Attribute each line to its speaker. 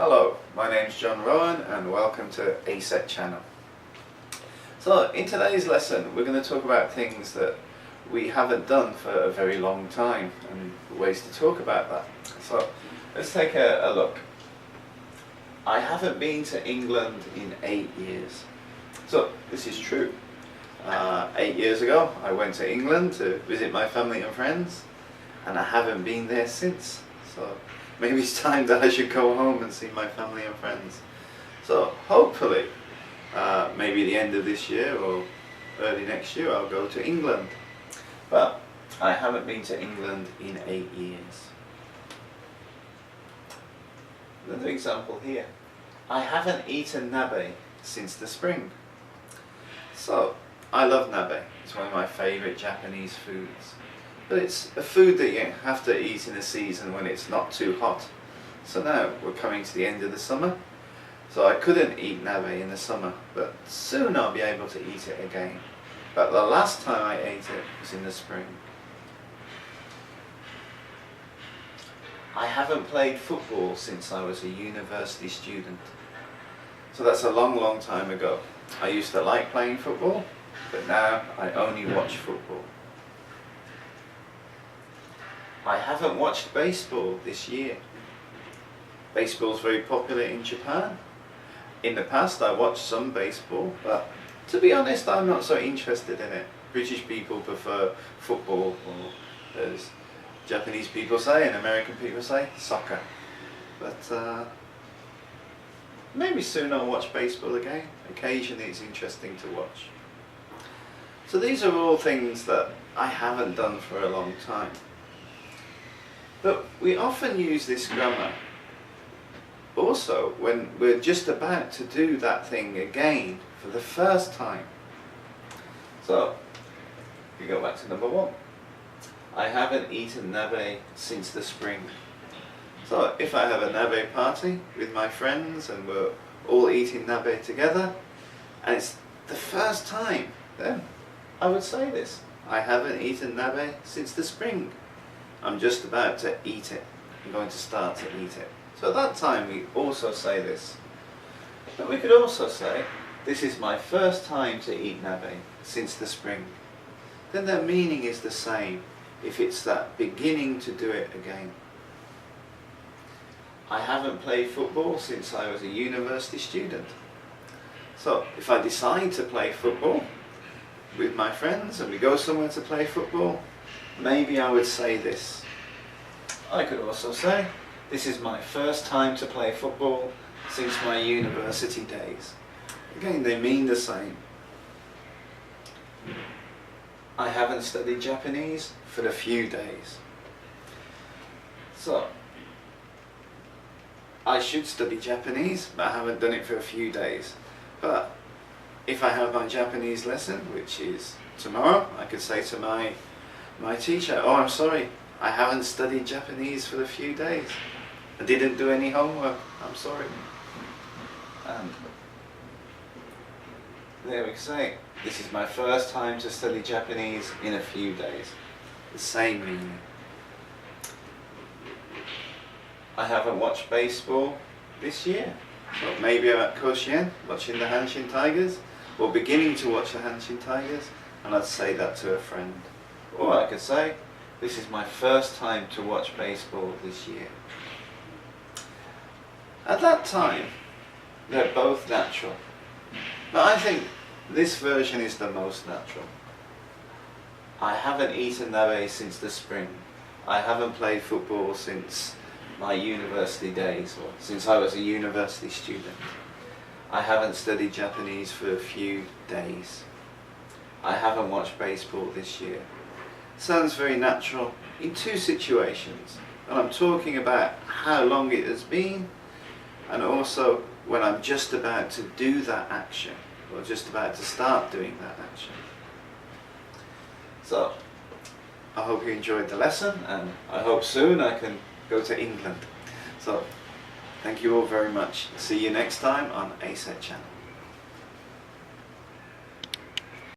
Speaker 1: Hello, my name's John Rowan and welcome to Aset channel. So in today's lesson we're going to talk about things that we haven't done for a very long time and ways to talk about that. So let's take a look. I haven't been to England in 8 years. So this is true. 8 years ago I went to England to visit my family and friends and I haven't been there since. So maybe it's time that I should go home and see my family and friends. So hopefully, maybe the end of this year or early next year I'll go to England. But I haven't been to England in 8 years. Another example here. I haven't eaten nabe since the spring. So, I love nabe. It's one of my favourite Japanese foods. But it's a food that you have to eat in a season when it's not too hot. So now we're coming to the end of the summer. So I couldn't eat nabe in the summer, but soon I'll be able to eat it again. But the last time I ate it was in the spring. I haven't played football since I was a university student. So that's a long time ago. I used to like playing football, but now I only watch football. I haven't watched baseball this year. Baseball's very popular in Japan. In the past I watched some baseball, but to be honest I'm not so interested in it. British people prefer football, or as Japanese people say and American people say, soccer. But maybe soon I'll watch baseball again. Occasionally it's interesting to watch. So these are all things that I haven't done for a long time. But we often use this grammar also when we're just about to do that thing again for the first time. So, we go back to number 1. I haven't eaten nabe since the spring. So, if I have a nabe party with my friends and we're all eating nabe together, and it's the first time, then I would say this. I haven't eaten nabe since the spring. I'm just about to eat it. I'm going to start to eat it. So at that time we also say this. But we could also say, this is my first time to eat nabe since the spring. Then their meaning is the same if it's that beginning to do it again. I haven't played football since I was a university student. So if I decide to play football with my friends and we go somewhere to play football, maybe I would say this. I could also say, this is my first time to play football since my university days. Again, they mean the same. I haven't studied Japanese for a few days. So, I should study Japanese, but I haven't done it for a few days. But if I have my Japanese lesson, which is tomorrow, I could say to my teacher, oh, I'm sorry, I haven't studied Japanese for a few days. I didn't do any homework, I'm sorry. And there we say, this is my first time to study Japanese in a few days. The same meaning. I haven't watched baseball this year. So maybe I'm at Koshien, watching the Hanshin Tigers, or beginning to watch the Hanshin Tigers, and I'd say that to a friend. Or I could say, this is my first time to watch baseball this year. At that time, they're both natural. But I think this version is the most natural. I haven't eaten nabe since the spring. I haven't played football since my university days, or since I was a university student. I haven't studied Japanese for a few days. I haven't watched baseball this year. Sounds very natural in two situations, and I'm talking about how long it has been and also when I'm just about to do that action or just about to start doing that action. So I hope you enjoyed the lesson and I hope soon I can go to England. So thank you all very much. See you next time on Aset channel.